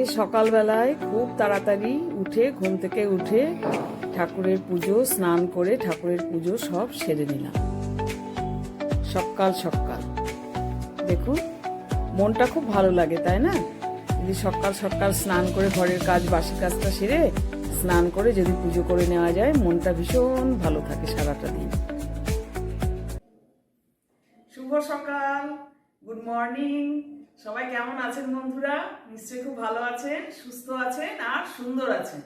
আজকে সকালবেলায় খুব তাড়াতাড়ি উঠে ঘুম থেকে উঠে ঠাকুরের পুজো স্নান করে ঠাকুরের পুজো সব সেরে নিলাম। সকাল সকাল দেখুন, মনটা খুব ভালো লাগে, তাই না? যদি সকাল সকাল স্নান করে ঘরের কাজ বাসি কাজটা সেরে স্নান করে যদি পুজো করে নেওয়া যায়, মনটা ভীষণ ভালো থাকে সারাটা দিন। শুভ সকাল, গুড মর্নিং। সবাই কেমন আছেন বন্ধুরা? নিশ্চয়ই খুব ভালো আছেন, সুস্থ আছেন আর সুন্দর আছেন।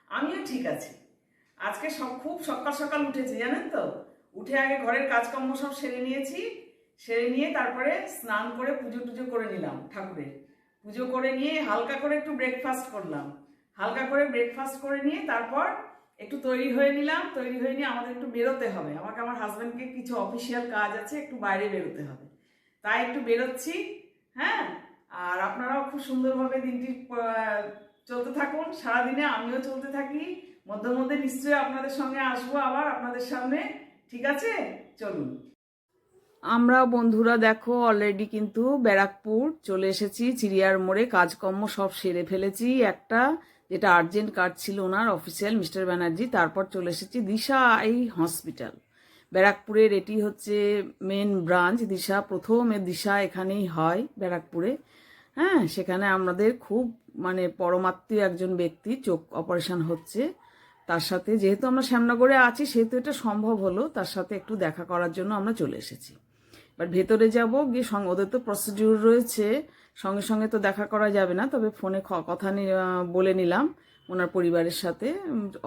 আমিও ঠিক আছি। আজকে খুব সকাল সকাল উঠেছি, জানেন তো। উঠে আগে ঘরের কাজকর্ম সব সেরে নিয়েছি, সেরে নিয়ে তারপরে স্নান করে পুজো টুজো করে নিলাম ঠাকুরের। পুজো করে নিয়ে হালকা করে একটু ব্রেকফাস্ট করলাম। হালকা করে ব্রেকফাস্ট করে নিয়ে তারপর একটু তৈরি হয়ে নিলাম। তৈরি হয়ে নিয়ে আমাদের একটু বেরোতে হবে, আমাকে আমার হাজব্যান্ডকে কিছু অফিসিয়াল কাজ আছে, একটু বাইরে বেরোতে হবে, তাই একটু বেরোচ্ছি। হ্যাঁ, আর আপনারাও খুব সুন্দরভাবে দিনটি চলতে থাকুন, সারাদিনে আমিও চলতে থাকি। মধ্যে মধ্যে নিশ্চয়ই আপনাদের সঙ্গে আসবো আবার আপনাদের সামনে, ঠিক আছে? চলুন। আমরা বন্ধুরা দেখো অলরেডি কিন্তু ব্যারাকপুর চলে এসেছি। চিড়িয়ার মোড়ে কাজকর্ম সব সেরে ফেলেছি। একটা যেটা আর্জেন্ট কাজ ছিল ওনার অফিসিয়াল মিস্টার ব্যানার্জি, তারপর চলে এসেছি দিশা আই হসপিটাল। ব্যারাকপুরের এটি হচ্ছে মেন ব্রাঞ্চ দিশা, প্রথম দিশা এখানেই হয় ব্যারাকপুরে। হ্যাঁ, সেখানে আমাদের খুব পরমাত্মীয় একজন ব্যক্তি চোখ অপারেশন হচ্ছে, তার সাথে যেহেতু আমরা শ্যামনগরে আছি সেহেতু এটা সম্ভব হলো, তার সাথে একটু দেখা করার জন্য আমরা চলে এসেছি। এবার ভেতরে যাব, গিয়ে ওদের তো প্রসিডিউর রয়েছে, সঙ্গে সঙ্গে তো দেখা করা যাবে না, তবে ফোনে কথা বলে নিলাম ওনার পরিবারের সাথে।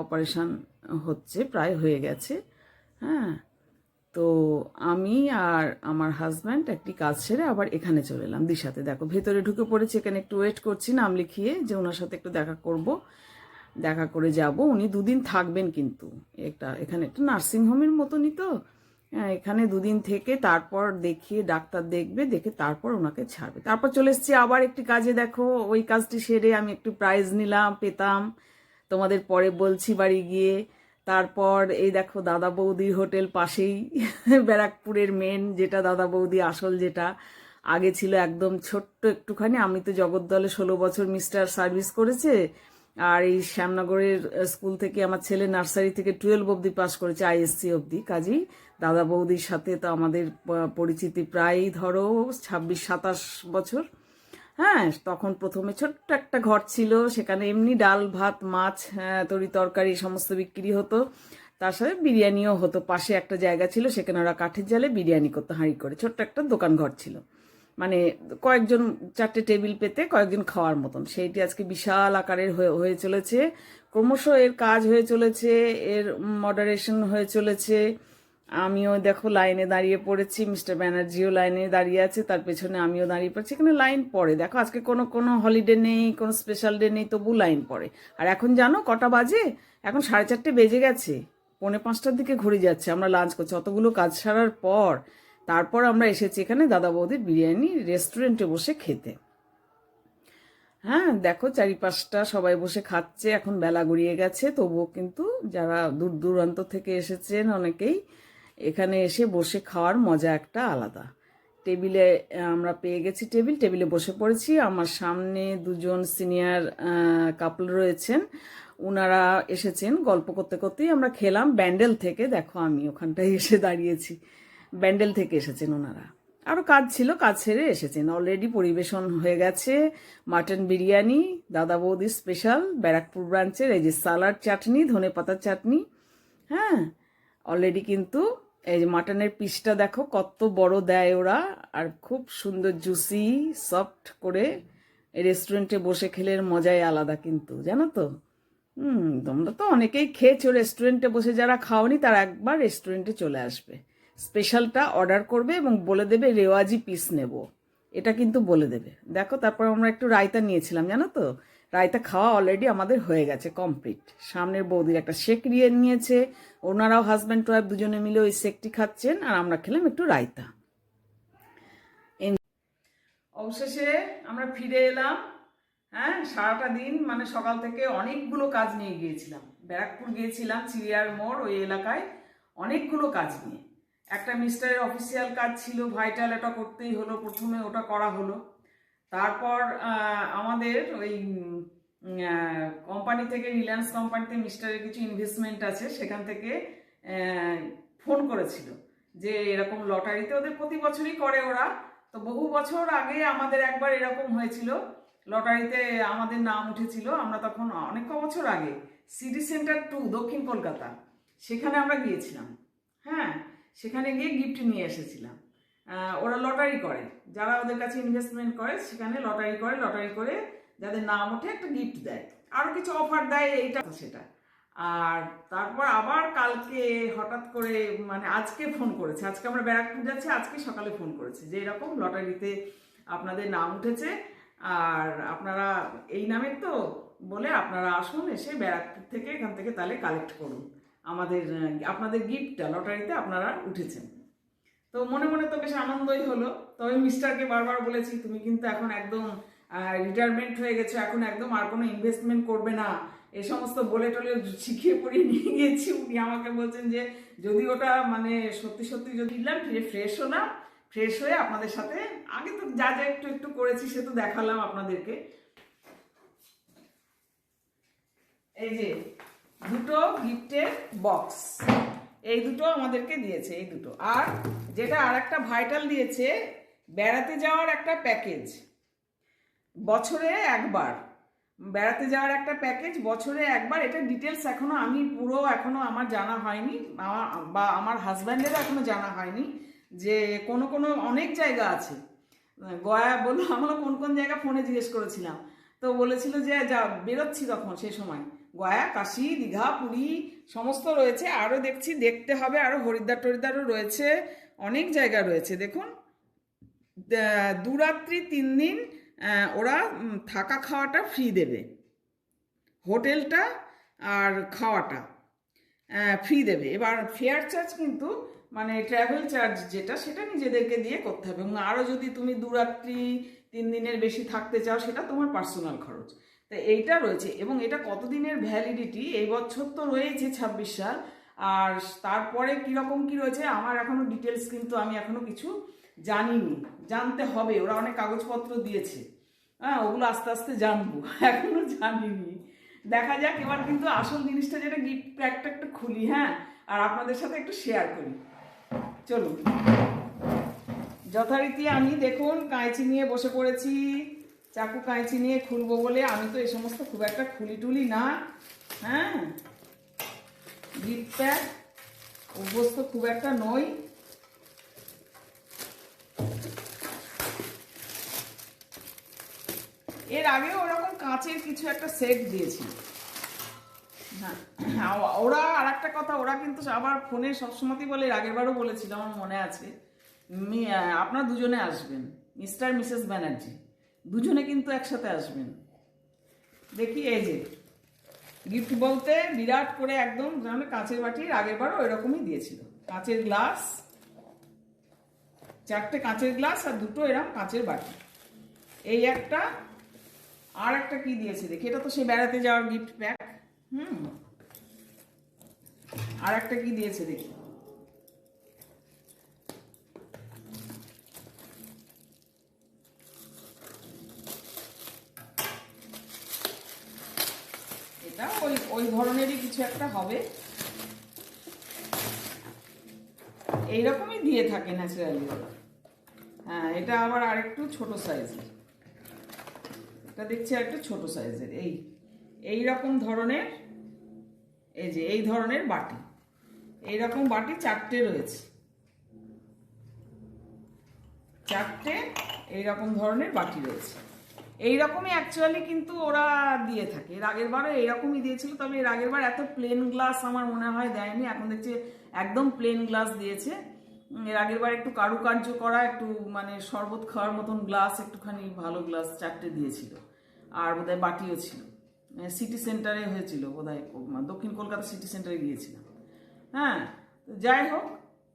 অপারেশন হচ্ছে, প্রায় হয়ে গেছে। হ্যাঁ, তো আমি আর আমার হাজব্যান্ড একটি কাজ সেরে আবার এখানে চলে এলাম দিশাতে। দেখো ভেতরে ঢুকে পড়েছি, এখানে একটু ওয়েট করছি নাম লিখিয়ে যে ওনার সাথে একটু দেখা করব, দেখা করে যাব। উনি দুদিন থাকবেন কিন্তু এখানে একটা নার্সিংহোমের মতনই তো। এখানে দুদিন থেকে তারপর দেখিয়ে ডাক্তার দেখবে, দেখে তারপর ওনাকে ছাড়বে। তারপর চলে এসেছি আবার একটি কাজে। দেখো ওই কাজটি সেরে আমি একটু প্রাইজ নিলাম, পেতাম, তোমাদের পরে বলছি বাড়ি গিয়ে। তারপর এই দেখো দাদা বৌদির হোটেল পাশেই, ব্যারাকপুরের মেন যেটা দাদা বৌদি আসল, যেটা আগে ছিল একদম ছোট্ট একটুখানি। আমি তো জগদ্দলে 16 বছর মিস্টার সার্ভিস করেছে, আর এই শ্যামনগরের স্কুল থেকে আমার ছেলে নার্সারি থেকে 12 অবধি পাস করেছে, আইএসসি অবধি। কাজেই দাদা বৌদির সাথে তো আমাদের পরিচিতি প্রায় ধরো 26-27 বছর। হ্যাঁ, তখন প্রথমে ছোট্ট একটা ঘর ছিল, সেখানে এমনি ডাল ভাত মাছ তরি তরকারি সমস্ত বিক্রি হতো, তার সাথে বিরিয়ানিও হতো। পাশে একটা জায়গা ছিল, সেখানে ওরা কাঠের জালে বিরিয়ানি করতো হাঁড়ি করে। ছোট্ট একটা দোকান ঘর ছিল, কয়েকজন 4টে টেবিল পেতে কয়েকজন খাওয়ার মতন। সেইটি আজকে বিশাল আকারের হয়ে চলেছে, ক্রমশ এর কাজ হয়ে চলেছে, এর মডারেশন হয়ে চলেছে। আমিও দেখো লাইনে দাঁড়িয়ে পড়েছি, মিস্টার ব্যানার্জিও লাইনে দাঁড়িয়ে আছে, তার পেছনে আমিও দাঁড়িয়ে পড়েছি। এখানে লাইন পড়ে, দেখো আজকে কোনো হলিডে নেই, কোনো স্পেশাল ডে নেই, তবু লাইন পড়ে। আর এখন জানো কটা বাজে? এখন 4:30 বেজে গেছে, 4:45টার দিকে ঘুরে যাচ্ছে। আমরা লাঞ্চ করছি অতগুলো কাজ সারার পর। তারপর আমরা এসেছি এখানে দাদা বৌদির বিরিয়ানি রেস্টুরেন্টে বসে খেতে। হ্যাঁ, দেখো চারিপাশটা সবাই বসে খাচ্ছে। এখন বেলা গড়িয়ে গেছে, তবুও কিন্তু যারা দূর দূরান্ত থেকে এসেছেন অনেকেই এখানে এসে বসে খাওয়ার মজা একটা আলাদা। টেবিলে আমরা পেয়ে গেছি, টেবিলে বসে পড়েছি। আমার সামনে দুজন সিনিয়র কাপল রয়েছেন, ওনারা এসেছেন। গল্প করতে করতেই আমরা খেলাম ব্যান্ডেল থেকে। দেখো আমি ওখানটায় এসে দাঁড়িয়েছি, ব্যান্ডেল থেকে এসেছেন ওনারা। আরও কাজ ছিল, কাজ ছেড়ে এসেছেন। অলরেডি পরিবেশন হয়ে গেছে মাটন বিরিয়ানি, দাদা বৌদি স্পেশাল ব্যারাকপুর ব্রাঞ্চের। এই যে সালাড চাটনি, ধনেপাতার চাটনি। হ্যাঁ, অলরেডি কিন্তু এই যে মাটনের পিসটা দেখো কত বড় দেয় ওরা, আর খুব সুন্দর জুসি সফট করে। এই রেস্টুরেন্টে বসে খেলে মজাই আলাদা কিন্তু, জানো তো। তোমরা তো অনেকেই খেয়েছো রেস্টুরেন্টে বসে, যারা খাওনি তারা একবার রেস্টুরেন্টে চলে আসবে, স্পেশালটা অর্ডার করবে এবং বলে দেবে রেওয়াজি পিস নেব, এটা কিন্তু বলে দেবে। দেখো তারপর আমরা একটু রায়তা নিয়েছিলাম, জানো তো। রায়তা খাওয়া অলরেডি আমাদের হয়ে গেছে কমপ্লিট। সামনের বৌদির একটা শেক নিয়েছে, ওনারাও হাজব্যান্ড ওয়াইফ দুজনে মিলে ওই শেকটি খাচ্ছেন, আর আমরা খেলাম একটু রায়তা। অবশেষে আমরা ফিরে এলাম। হ্যাঁ, সারাটা দিন সকাল থেকে অনেকগুলো কাজ নিয়ে গিয়েছিলাম। ব্যারাকপুর গিয়েছিলাম, চিড়িয়ার মোড় ওই এলাকায় অনেকগুলো কাজ নিয়ে। একটা মিস্টারের অফিসিয়াল কাজ ছিল ভাইটাল, ওটা করতেই হলো, প্রথমে ওটা করা হলো। তারপর আমাদের ওই কোম্পানি থেকে, রিলায়েন্স কোম্পানিতে মিস্টারের কিছু ইনভেস্টমেন্ট আছে, সেখান থেকে ফোন করেছিল যে এরকম লটারিতে ওদের প্রতি বছরই করে ওরা। তো বহু বছর আগে আমাদের একবার এরকম হয়েছিল, লটারিতে আমাদের নাম উঠেছিল, আমরা তখন অনেক বছর আগে সিটি সেন্টার 2 দক্ষিণ কলকাতা, সেখানে আমরা গিয়েছিলাম। হ্যাঁ, সেখানে গিয়ে গিফট নিয়ে এসেছিলাম। ওরা লটারি করে, যারা ওদের কাছে ইনভেস্টমেন্ট করে সেখানে লটারি করে যাদের নাম ওঠে একটা গিফট দেয়, আরও কিছু অফার দেয়, এইটা সেটা। আর তারপর আবার কালকে হঠাৎ করে, মানে আজকে ফোন করেছে, আজকে আমরা ব্যারাকপুর যাচ্ছি, আজকে সকালে ফোন করেছে যে এরকম লটারিতে আপনাদের নাম উঠেছে, আর আপনারা এই নামের তো বলে আপনারা আসুন, এসে ব্যারাকপুর থেকে এখান থেকে তাহলে কালেক্ট করুন আপনাদের গিফটটা, লটারিতে আপনারা উঠেছেন। তো মনে মনে তো বেশ আনন্দই হলো। তবে মিস্টারকে বারবার বলেছি তুমি কিন্তু এখন একদম রিটায়ারমেন্ট হয়ে গেছো, এখন একদম আর কোনো ইনভেস্টমেন্ট করবে না, এই সমস্ত বলে টলে শিখিয়ে পড়িয়ে নিয়ে গেছি। উনি আমাকে বলছেন যে যদি ওটা মানে সত্যি সত্যি যদি দিলাম, ফ্রেশ হলাম, ফ্রেশ হয়ে আপনাদের সাথে আগে তো যা যা একটু একটু করেছি সে তো দেখালাম আপনাদেরকে। এই যে দুটো গিফটের বক্স, এই দুটো আমাদেরকে দিয়েছে, এই দুটো। আর যেটা আর একটা ভাইটাল দিয়েছে, বেড়াতে যাওয়ার একটা প্যাকেজ, বছরে একবার বেড়াতে যাওয়ার একটা প্যাকেজ, বছরে একবার। এটা ডিটেলস এখনো আমি এখনো আমার জানা হয়নি, বা আমার হাজব্যান্ডেরও এখনো জানা হয়নি যে কোনো অনেক জায়গা আছে। গয়া বললো, আমরা কোন কোন জায়গা ফোনে জিজ্ঞেস করেছিলাম, তো বলেছিল যে যা বেরোচ্ছি তখন সেই সময় গয়া, কাশী, দীঘা, পুরী সমস্ত রয়েছে, আরও দেখতে হবে, আরও হরিদ্বার টরিদ্বারও রয়েছে, অনেক জায়গা রয়েছে। দেখুন, 2 রাত্রি 3 দিন ওরা থাকা খাওয়াটা ফ্রি দেবে, হোটেলটা আর খাওয়াটা ফ্রি দেবে। এবার ফেয়ার চার্জ কিন্তু মানে ট্রাভেল চার্জ যেটা, সেটা নিজেদেরকে দিয়ে করতে হবে, এবং আরও যদি তুমি 2 রাত্রি 3 দিনের বেশি থাকতে চাও সেটা তোমার পার্সোনাল খরচ। তো এইটা রয়েছে, এবং এটা কতদিনের ভ্যালিডিটি, এই বছর তো রয়েছে 26 সাল, আর তারপরে কীরকম কী রয়েছে আমার এখনও ডিটেলস কিন্তু আমি এখনও কিছু জানিনি, জানতে হবে। ওরা অনেক কাগজপত্র দিয়েছে, হ্যাঁ, ওগুলো আস্তে আস্তে জানবো, এখনো জানিনি। দেখা যাক। এবার কিন্তু আসল জিনিসটা যেটা, গিফট প্যাকটা একটু খুলি, হ্যাঁ, আর আপনাদের সাথে একটু শেয়ার করি। চলুন, যথারীতি আমি দেখুন কাঁচি নিয়ে বসে পড়েছি, চাকু কাঁচি নিয়ে খুলবো বলে। আমি তো এই সমস্ত খুব একটা খুলি টুলি না, হ্যাঁ, গিফট প্যাক অভ্যস্ত খুব একটা নই। এর আগে ওরকম কাঁচের কিছু একটা সেট দিয়েছিল। হ্যাঁ, ওরা আর একটা কথা, ওরা কিন্তু আবার ফোনে সবসময়ই বলে, আগের বারও বলেছিল আমার মনে আছে, আপনারা দুজনে আসবেন, মিস্টার মিসেস ব্যানার্জি দুজনে কিন্তু একসাথে আসবেন। দেখি, এই যে গিফট বলতে বিরাট করে একদম কাঁচের বাটির, আগের বারও এরকমই দিয়েছিল, কাঁচের গ্লাস, 4টে কাঁচের গ্লাস আর 2টো এরকম কাঁচের বাটি। এই একটা, আর একটা কি দিয়েছে দেখি, এটা তো সে বেড়াতে যাওয়ার গিফট প্যাক। আর একটা কি দিয়েছে দেখি, এটা ওই ধরনেরই কিছু একটা হবে, এইরকমই দিয়ে থাকে ন্যাচারালি ওরা। হ্যাঁ, এটা আবার আরেকটু ছোট সাইজের, এটা দেখছি আরেকটু ছোট সাইজের। এই রকম ধরনের, এই যে এই ধরনের বাটি, এইরকম বাটি 4টে রয়েছে, 4টে এইরকম ধরনের বাটি রয়েছে। এইরকমই অ্যাকচুয়ালি কিন্তু ওরা দিয়ে থাকে। এর আগের বারও এইরকমই দিয়েছিল, তবে এর আগের বার এত প্লেন গ্লাস আমার মনে হয় দেয়নি, এখন দেখছি একদম প্লেন গ্লাস দিয়েছে। এর আগের বার একটু কারুকার্য করা, একটু মানে শরবত খাওয়ার মতন গ্লাস, একটুখানি ভালো গ্লাস 4টে দিয়েছিল, আর বোধহয় বাটিও ছিল। সিটি সেন্টারে হয়েছিল বোধহয়, দক্ষিণ কলকাতা সিটি সেন্টারে গিয়েছিলাম। হ্যাঁ, যাই হোক,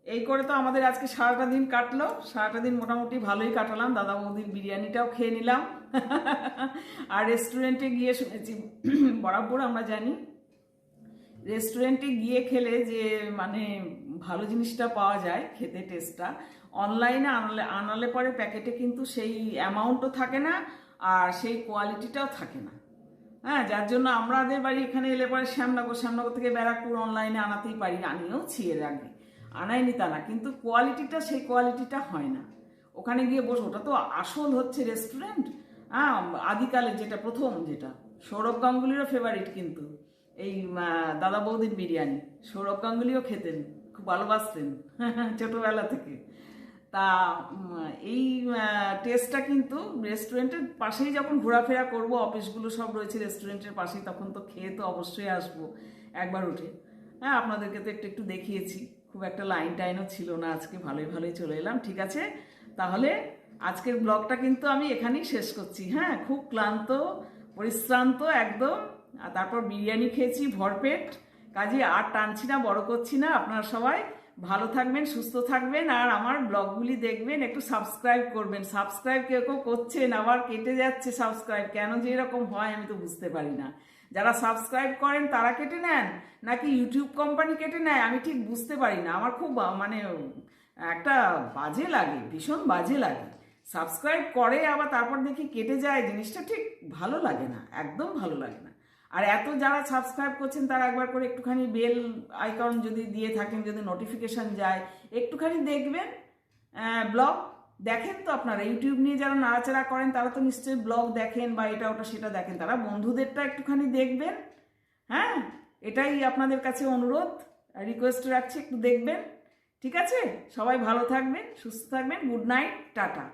এই করে তো আমাদের আজকে সারাটা দিন কাটলো। সারাটা দিন মোটামুটি ভালোই কাটালাম, দাদা বৌদির বিরিয়ানিটাও খেয়ে নিলাম। আর রেস্টুরেন্টে গিয়ে শুনেছি, বরাবর আমরা জানি রেস্টুরেন্টে গিয়ে খেলে যে মানে ভালো জিনিসটা পাওয়া যায়, খেতে টেস্টটা, অনলাইনে আনালে পরে প্যাকেটে কিন্তু সেই অ্যামাউন্টও থাকে না আর সেই কোয়ালিটিটাও থাকে না। হ্যাঁ, যার জন্য আমাদের বাড়ি এখানে এলে পরে শ্যামনগর থেকে ব্যারাকপুর অনলাইনে আনাতেই পারি, আনিয়েওছি এর আগে, আনাইনি তা না, কিন্তু কোয়ালিটিটা সেই কোয়ালিটিটা হয় না। ওখানে গিয়ে বসে, ওটা তো আসল হচ্ছে রেস্টুরেন্ট। হ্যাঁ, আদিকালে যেটা প্রথম, যেটা সৌরভ গাঙ্গুলিরও ফেভারিট কিন্তু এই দাদা বৌদির বিরিয়ানি। সৌরভ গাঙ্গুলিও খেতেন, খুব ভালোবাসতেন ছোটবেলা থেকে। তা এই টেস্টটা কিন্তু রেস্টুরেন্টের পাশেই যখন ঘোরাফেরা করব, অফিসগুলো সব রয়েছে রেস্টুরেন্টের পাশেই, তখন তো খেয়ে তো অবশ্যই আসবো একবার উঠে। হ্যাঁ, আপনাদেরকে তো একটু দেখিয়েছি, খুব একটা লাইন টাইনও ছিল না আজকে, ভালোই চলে এলাম। ঠিক আছে, তাহলে আজকের ব্লগটা কিন্তু আমি এখানেই শেষ করছি। হ্যাঁ, খুব ক্লান্ত, পরিশ্রান্ত একদম। আর তারপর বিরিয়ানি খেয়েছি ভরপেট, কাজে আর টানছি না, বড় করছি না। আপনারা সবাই ভালো থাকবেন, সুস্থ থাকবেন, আর আমার ব্লগগুলি দেখবেন, একটু সাবস্ক্রাইব করবেন। সাবস্ক্রাইব কেউ করছেন, আবার কেটে যাচ্ছে সাবস্ক্রাইব, কেন যে এরকম হয় আমি তো বুঝতে পারি না। যারা সাবস্ক্রাইব করেন তারা কেটে নেন, নাকি ইউটিউব কোম্পানি কেটে নেয়, আমি ঠিক বুঝতে পারি না। আমার খুব মানে একটা বাজে লাগে, ভীষণ বাজে লাগে। সাবস্ক্রাইব করে আবার তারপর দেখি কেটে যায়, জিনিসটা ঠিক ভালো লাগে না, একদম ভালো লাগে না। আর এত যারা সাবস্ক্রাইব করছেন তারা একবার করে একটুখানি বেল আইকন যদি দিয়ে থাকেন, যদি নোটিফিকেশান যায়, একটুখানি দেখবেন। ব্লগ দেখেন তো আপনারা, ইউটিউব নিয়ে যারা নাড়াচাড়া করেন তারা তো নিশ্চয়ই ব্লগ দেখেন, বা এটা ওটা সেটা দেখেন, তারা বন্ধুদেরটা একটুখানি দেখবেন। হ্যাঁ, এটাই আপনাদের কাছে অনুরোধ, রিকোয়েস্ট রাখছি, একটু দেখবেন। ঠিক আছে, সবাই ভালো থাকবেন, সুস্থ থাকবেন। Good night, tata.